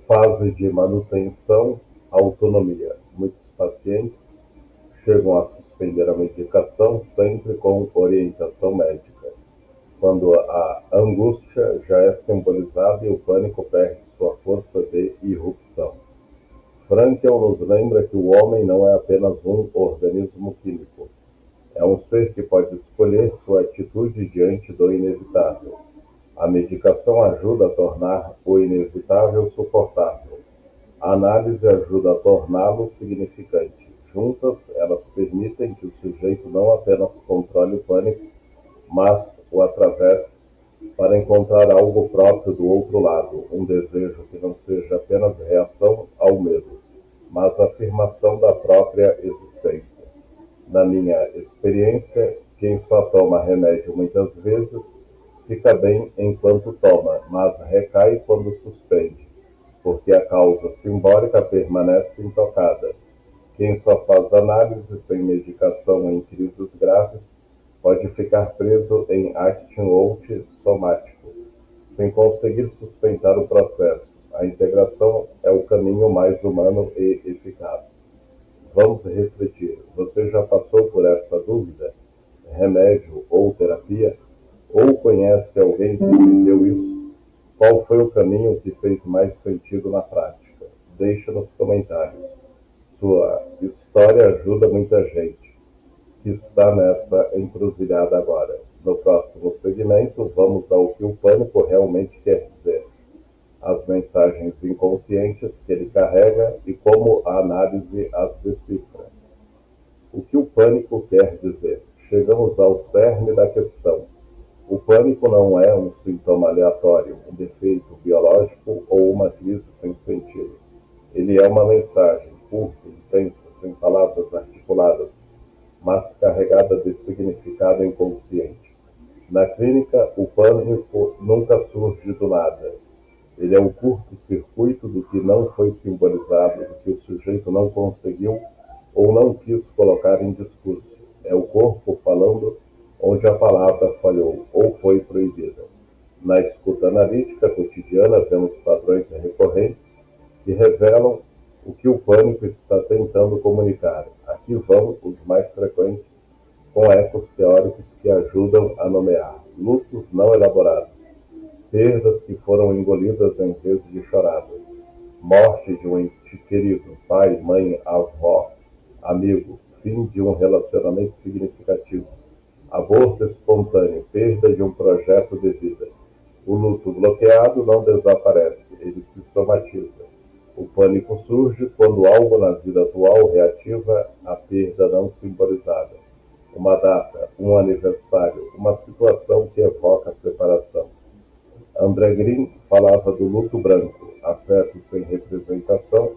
Fase de manutenção, autonomia. Muitos pacientes chegam a suspender a medicação sempre com orientação médica, quando a angústia já é simbolizada e o pânico perde sua força de irrupção. Frankel nos lembra que o homem não é apenas um organismo químico. É um ser que pode escolher sua atitude diante do inevitável. A medicação ajuda a tornar o inevitável suportável. A análise ajuda a torná-lo significante. Juntas, elas permitem que o sujeito não apenas controle o pânico, mas o atravesse para encontrar algo próprio do outro lado, um desejo que não seja apenas reação ao medo, mas afirmação da própria existência. Na minha experiência, quem só toma remédio muitas vezes fica bem enquanto toma, mas recai quando suspende, porque a causa simbólica permanece intocada. Quem só faz análise sem medicação em crises graves pode ficar preso em acting out somático, sem conseguir sustentar o processo. A integração é o caminho mais humano e eficaz. Vamos refletir. Você já passou por essa dúvida? Remédio ou terapia? Ou conhece alguém que viveu isso? Qual foi o caminho que fez mais sentido na prática? Deixe nos comentários. Sua história ajuda muita gente que está nessa encruzilhada agora. No próximo segmento, vamos ao que o pânico realmente quer dizer, as mensagens inconscientes que ele carrega e como a análise as decifra. O que o pânico quer dizer? Chegamos ao cerne da questão. O pânico não é um sintoma aleatório, um defeito biológico ou uma crise sem sentido. Ele é uma mensagem curta, intensa, sem palavras articuladas, mas carregada de significado inconsciente. Na clínica, o pânico nunca surge do nada. Ele é o curto-circuito do que não foi simbolizado, do que o sujeito não conseguiu ou não quis colocar em discurso. É o corpo falando onde a palavra falhou ou foi proibida. Na escuta analítica cotidiana, vemos padrões recorrentes que revelam o que o pânico está tentando comunicar. Aqui vão os mais frequentes, com ecos teóricos que ajudam a nomear. Lutos não elaborados, perdas que foram engolidas em vez de choradas, morte de um ente querido, pai, mãe, avó, amigo, fim de um relacionamento significativo, aborto espontâneo, perda de um projeto de vida. O luto bloqueado não desaparece, ele se somatiza. O pânico surge quando algo na vida atual reativa a perda não simbolizada. Uma data, um aniversário, uma situação que evoca a separação. André Green falava do luto branco, afeto sem representação,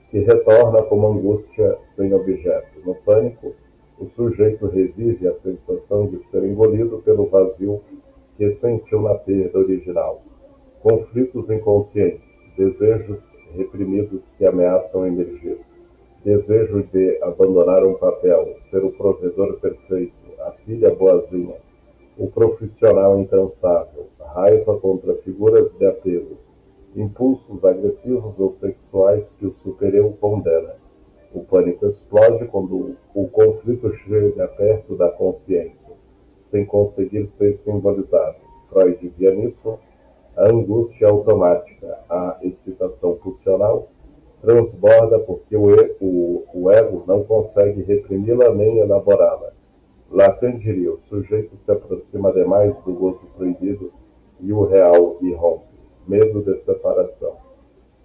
que retorna como angústia sem objeto. No pânico, o sujeito revive a sensação de ser engolido pelo vazio que sentiu na perda original. Conflitos inconscientes, desejos reprimidos que ameaçam emergir. Desejo de abandonar um papel, ser o provedor perfeito, a filha boazinha, o profissional incansável, raiva contra figuras de apego, impulsos agressivos ou sexuais que o super-eu condena. O pânico explode quando o conflito chega perto da consciência, sem conseguir ser simbolizado. Freud via nisso a angústia automática, a excitação pulsional, transborda porque o ego não consegue reprimi-la nem elaborá-la. Lacan diria, o sujeito se aproxima demais do gozo proibido e o real irrompe. Medo de separação.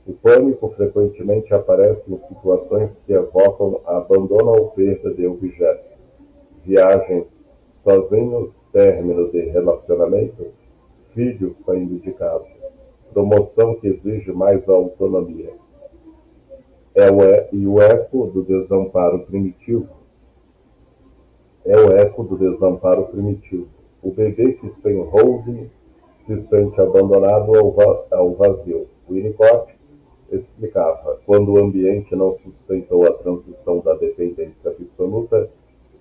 O pânico frequentemente aparece em situações que evocam abandono ou perda de objetos. Viagens sozinho, término de relacionamento, filho saindo de casa. Promoção que exige mais autonomia. E o eco do desamparo primitivo. É o eco do desamparo primitivo. O bebê que sem holding se sente abandonado ao vazio. Winnicott explicava, quando o ambiente não sustentou a transição da dependência absoluta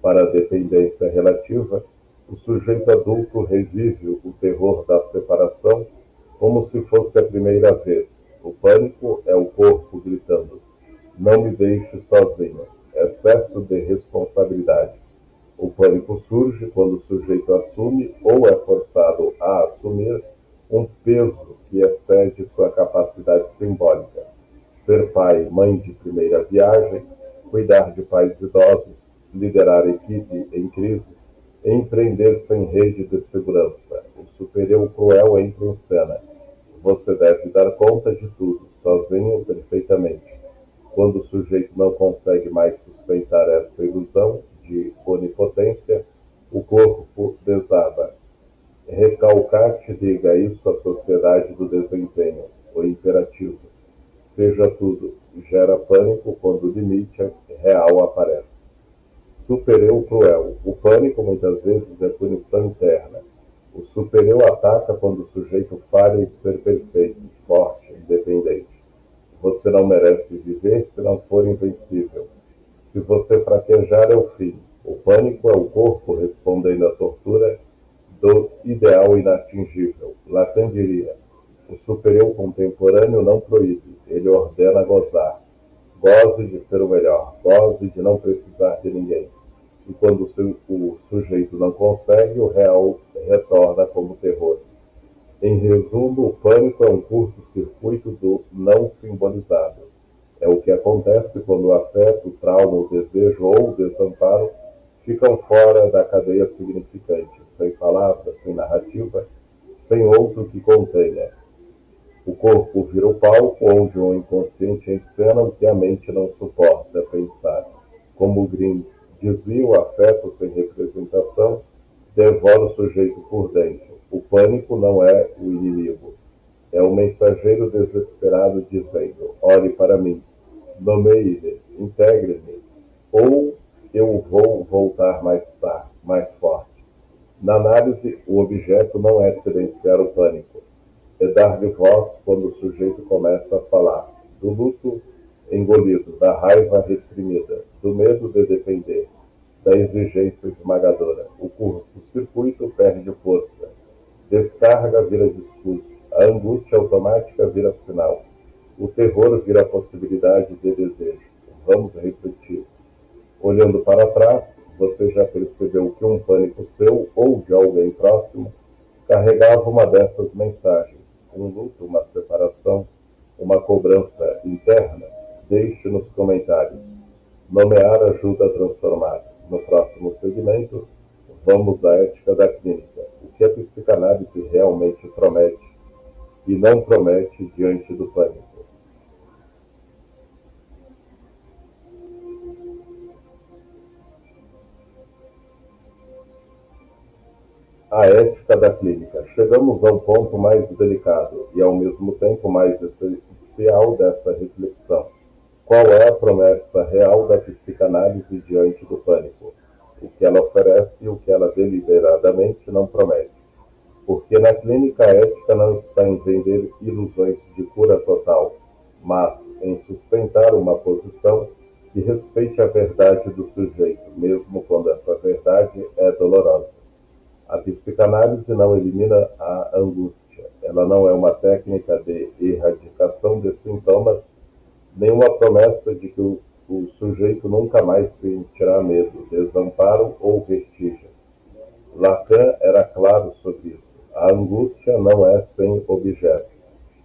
para a dependência relativa, o sujeito adulto revive o terror da separação como se fosse a primeira vez. O pânico é o corpo gritando: não me deixe sozinho. Excesso de responsabilidade. O pânico surge quando o sujeito assume ou é forçado a assumir um peso que excede sua capacidade simbólica. Ser pai, mãe de primeira viagem, cuidar de pais idosos, liderar equipe em crise, empreender sem rede de segurança. O super-eu cruel entra em cena. Você deve dar conta de tudo, sozinho, perfeitamente. Quando o sujeito não consegue mais sustentar essa ilusão de onipotência, o corpo desaba. Recalcate diga isso à sociedade do desempenho, o imperativo. Seja tudo, gera pânico quando o limite real aparece. Super-eu cruel. O pânico muitas vezes é punição interna. O super-eu ataca quando o sujeito falha em ser perfeito, forte, independente. Você não merece viver se não for invencível. Se você fraquejar, é o fim. O pânico é o corpo respondendo à tortura do ideal inatingível. Lacan diria: o super-eu contemporâneo não proíbe, ele ordena gozar. Goze de ser o melhor, goze de não precisar de ninguém. E quando o sujeito não consegue, o real retorna como terror. Em resumo, o pânico é um curto-circuito do não simbolizado. É o que acontece quando o afeto, o trauma, o desejo ou o desamparo ficam fora da cadeia significante, sem palavras, sem narrativa, sem outro que contenha. O corpo vira o palco onde o inconsciente encena o que a mente não suporta pensar. Como Grimm dizia, o afeto sem representação devora o sujeito por dentro. O pânico não é o inimigo. É o mensageiro desesperado dizendo: olhe para mim, nomeie-me, integre-me, ou eu vou voltar mais tarde, mais forte. Na análise, o objeto não é silenciar o pânico, é dar-lhe voz quando o sujeito começa a falar, do luto engolido, da raiva reprimida, do medo de depender, da exigência esmagadora. O curto-circuito perde força, descarga vira discurso, a angústia automática vira sinal, o terror vira possibilidade de desejo. Vamos repetir. Olhando para trás, você já percebeu que um pânico seu ou de alguém próximo carregava uma dessas mensagens: um luto, uma separação, uma cobrança interna? Deixe nos comentários. Nomear ajuda a transformar. No próximo segmento, vamos à ética da clínica. O que a psicanálise realmente promete e não promete diante do pânico. A ética da clínica. Chegamos ao ponto mais delicado e, ao mesmo tempo, mais essencial dessa reflexão. Qual é a promessa real da psicanálise diante do pânico? O que ela oferece e o que ela deliberadamente não promete. Porque na clínica a ética não está em vender ilusões de cura total, mas em sustentar uma posição que respeite a verdade do sujeito, mesmo quando essa verdade é dolorosa. A psicanálise não elimina a angústia. Ela não é uma técnica de erradicação de sintomas, nem uma promessa de que o sujeito nunca mais sentirá medo, desamparo ou vertigem. Lacan era claro sobre isso. A angústia não é sem objeto.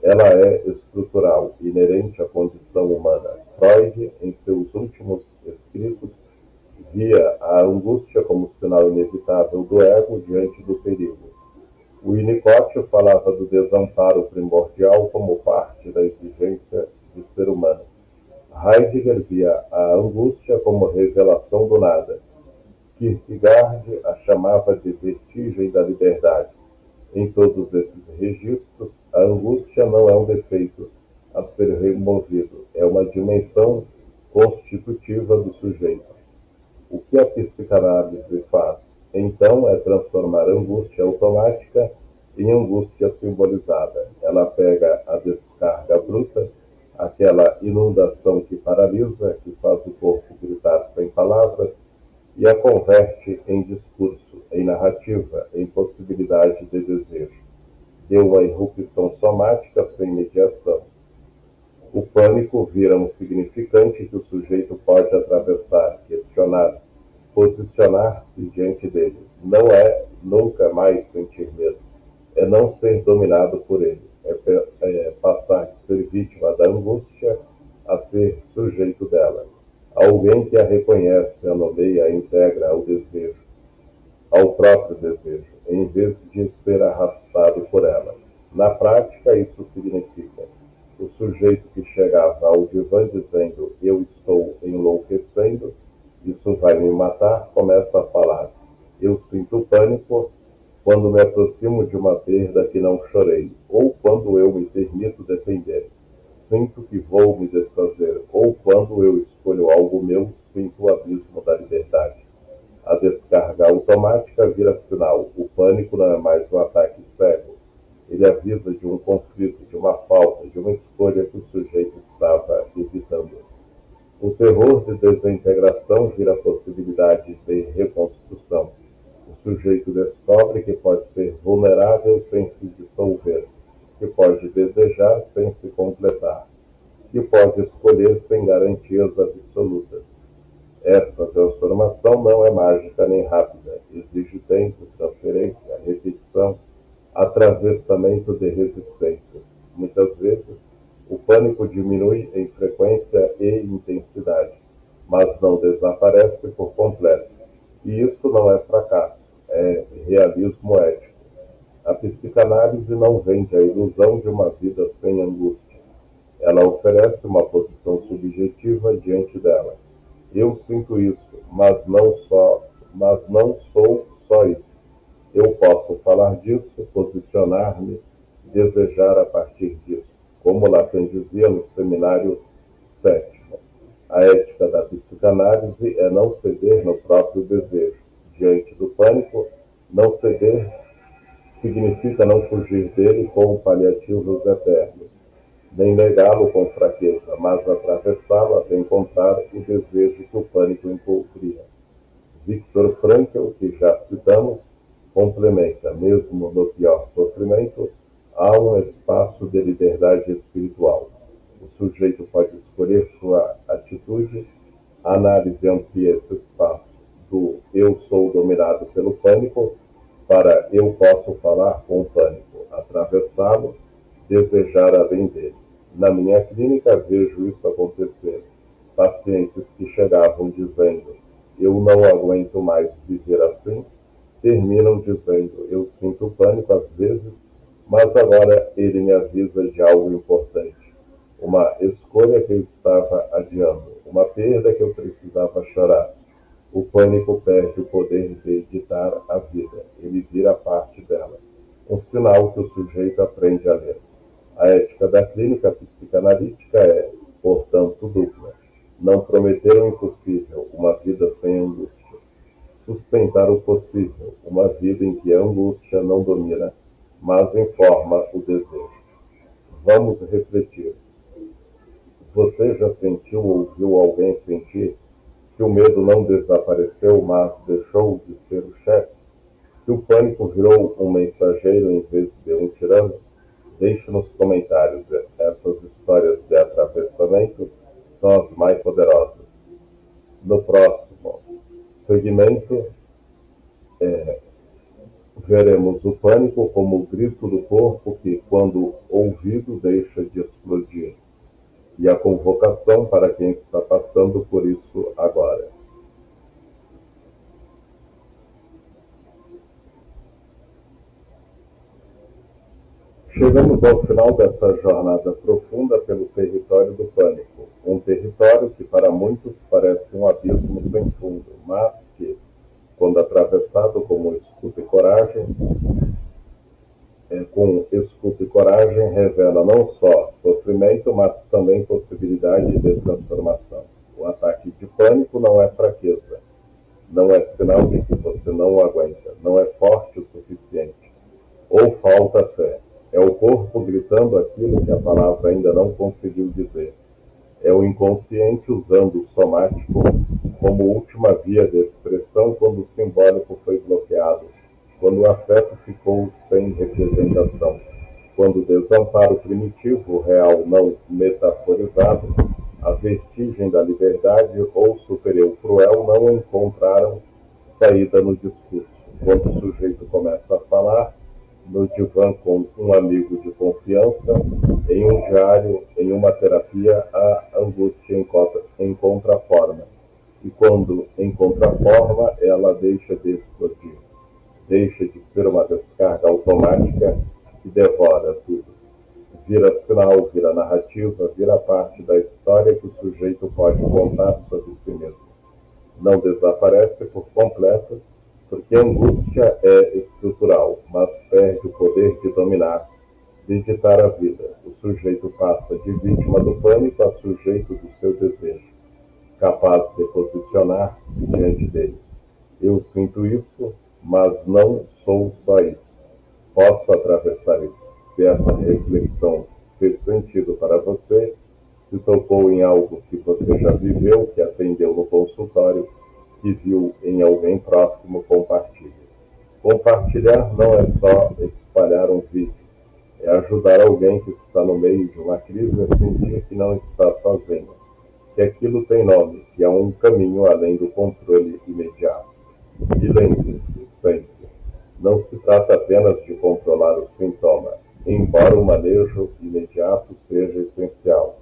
Ela é estrutural, inerente à condição humana. Freud, em seus últimos escritos, via a angústia como sinal inevitável do ego diante do perigo. O Winnicott falava do desamparo primordial como parte da exigência do ser humano. Heidegger via a angústia como revelação do nada. Kierkegaard a chamava de vertigem da liberdade. Em todos esses registros, a angústia não é um defeito a ser removido, é uma dimensão constitutiva do sujeito. O que a psicanálise faz, então, é transformar a angústia automática em angústia simbolizada. Ela pega a descarga bruta, aquela inundação que paralisa, que faz o corpo gritar sem palavras, e a converte em discurso, em narrativa, em possibilidade de desejo. Deu uma irrupção somática sem mediação. O pânico vira um significante que o sujeito pode atravessar, questionar, posicionar-se diante dele. Não é nunca mais sentir medo, é não ser dominado por ele, é passar de ser vítima da angústia a ser sujeito dela. Alguém que a reconhece, a nomeia, a integra ao desejo, ao próprio desejo, em vez de ser arrastado por ela. Na prática, isso significa o sujeito que chegava ao divã dizendo eu estou enlouquecendo, isso vai me matar, começa a falar eu sinto pânico quando me aproximo de uma perda que não chorei, ou quando eu me permito defender, sinto que vou me desfazer, ou quando eu escolho algo meu, sinto o abismo da liberdade. A descarga automática vira sinal. O pânico não é mais um ataque cego. Ele avisa de um conflito, de uma falta, de uma escolha que o sujeito estava evitando. O terror de desintegração vira possibilidade de reconstrução. O sujeito descobre que pode ser vulnerável sem se dissolver, que pode desejar sem se completar, que pode escolher sem garantias absolutas. Essa transformação não é mágica nem rápida, exige tempo, transferência, repetição, atravessamento de resistências. Muitas vezes, o pânico diminui em frequência e intensidade, mas não desaparece por completo. E isso não é fracasso, é realismo ético. A psicanálise não vende a ilusão de uma vida sem angústia. Ela oferece uma posição subjetiva diante dela. Eu sinto isso, mas não sou só isso. Eu posso falar disso, posicionar-me, desejar a partir disso, como Lacan dizia no seminário 7º. A ética da psicanálise é não ceder no próprio desejo. Diante do pânico, não ceder significa não fugir dele com paliativos eternos, nem negá-lo com fraqueza, mas atravessá-lo até encontrar o desejo que o pânico cria. Viktor Frankl, que já citamos, complementa, mesmo no pior sofrimento, há um espaço de liberdade espiritual. O sujeito pode escolher sua atitude, a análise amplia esse espaço do eu sou dominado pelo pânico para eu posso falar com o pânico, atravessá-lo, desejar além dele. Na minha clínica vejo isso acontecer. Pacientes que chegavam dizendo eu não aguento mais viver assim, terminam dizendo eu sinto pânico às vezes, mas agora ele me avisa de algo importante. Uma escolha que eu estava adiando, uma perda que eu precisava chorar. O pânico perde o poder de editar a vida, ele vira parte dela. Um sinal que o sujeito aprende a ler. A ética da clínica psicanalítica é, portanto, dupla. Não prometer o impossível, uma vida sem angústia. Sustentar o possível, uma vida em que a angústia não domina, mas informa o desejo. Vamos refletir. Você já sentiu ou viu alguém sentir que o medo não desapareceu, mas deixou de ser o chefe? Que o pânico virou um mensageiro em vez de um tirano? Deixe nos comentários. Essas histórias de atravessamento são as mais poderosas. No próximo segmento, veremos o pânico como o grito do corpo que, quando ouvido, deixa de explodir, e a convocação para quem está passando por isso agora. Chegamos ao final dessa jornada profunda pelo território do pânico, um território que para muitos parece um abismo sem fundo, mas que, quando atravessado com escuta e coragem, revela não só sofrimento, mas também possibilidade de transformação. O ataque de pânico não é fraqueza, não é sinal de que você não aguenta, não é forte o suficiente, ou falta fé. É o corpo gritando aquilo que a palavra ainda não conseguiu dizer. É o inconsciente usando o somático como última via de expressão quando o simbólico foi bloqueado, quando o afeto ficou sem representação, quando o desamparo primitivo, real não metaforizado, a vertigem da liberdade ou superior cruel não encontraram saída no discurso. Quando o sujeito começa a falar, no divã com um amigo de confiança, em um diário, em uma terapia, a angústia encontra forma. E quando encontra forma, ela deixa de explodir. Deixa de ser uma descarga automática que devora tudo. Vira sinal, vira narrativa, vira parte da história que o sujeito pode contar sobre si mesmo. Não desaparece por completo, porque a angústia é estrutural, mas perde o poder de dominar, de ditar a vida. O sujeito passa de vítima do pânico a sujeito do seu desejo, capaz de posicionar-se diante dele. Eu sinto isso, mas não sou só isso. Posso atravessar isso. Se essa reflexão fez sentido para você, se tocou em algo que você já viveu, que atendeu no consultório, que viu em alguém próximo, compartilhe. Compartilhar não é só espalhar um vídeo, é ajudar alguém que está no meio de uma crise a sentir que não está sozinho, que aquilo tem nome, que há um caminho além do controle imediato. E lembre-se, sempre, não se trata apenas de controlar o sintoma, embora o manejo imediato seja essencial.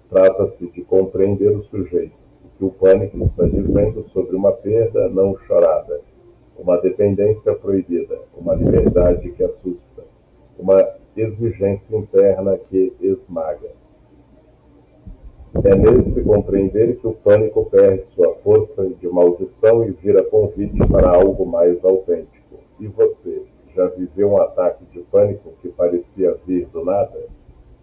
Trata-se de compreender o sujeito, o que o pânico está dizendo sobre uma perda não chorada, uma dependência proibida, uma liberdade que assusta, uma exigência interna que esmaga. É nesse compreender que o pânico perde sua força de maldição e vira convite para algo mais autêntico. E você, já viveu um ataque de pânico que parecia vir do nada,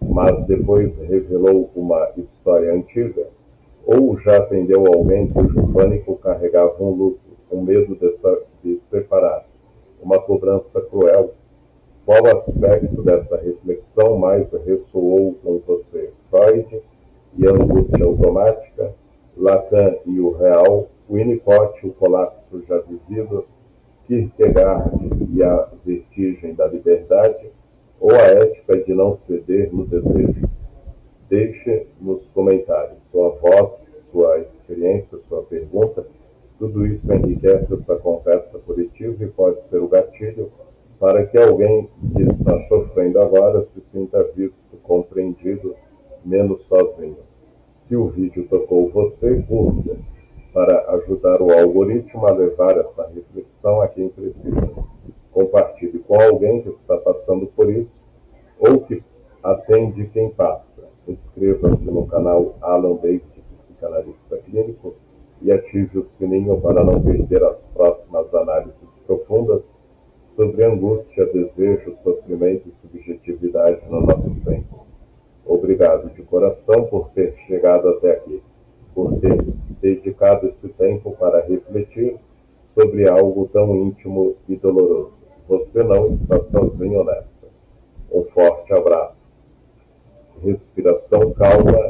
mas depois revelou uma história antiga? Ou já atendeu alguém cujo pânico carregava um luto, um medo de separar, uma cobrança cruel? Qual aspecto dessa reflexão mais ressoou com você? Freud e a angústia automática, Lacan e o real, Winnicott, o colapso já vivido, Kierkegaard e a vertigem da liberdade, ou a ética de não ceder no desejo? Deixe nos comentários sua voz, sua experiência, sua pergunta. Tudo isso enriquece essa conversa coletiva e pode ser o gatilho para que alguém que está sofrendo agora se sinta visto, compreendido, menos sozinho. Se o vídeo tocou você, curta, para ajudar o algoritmo a levar essa reflexão a quem precisa. Compartilhe com alguém que está passando por isso ou que atende quem passa. Inscreva-se no canal Alan David, psicanalista clínico, e ative o sininho para não perder as próximas análises profundas sobre angústia, desejo, sofrimento e subjetividade no nosso tempo. Obrigado de coração por ter chegado até aqui, por ter dedicado esse tempo para refletir sobre algo tão íntimo e doloroso. Você não está sozinho nesta. Um forte abraço. Respiração calma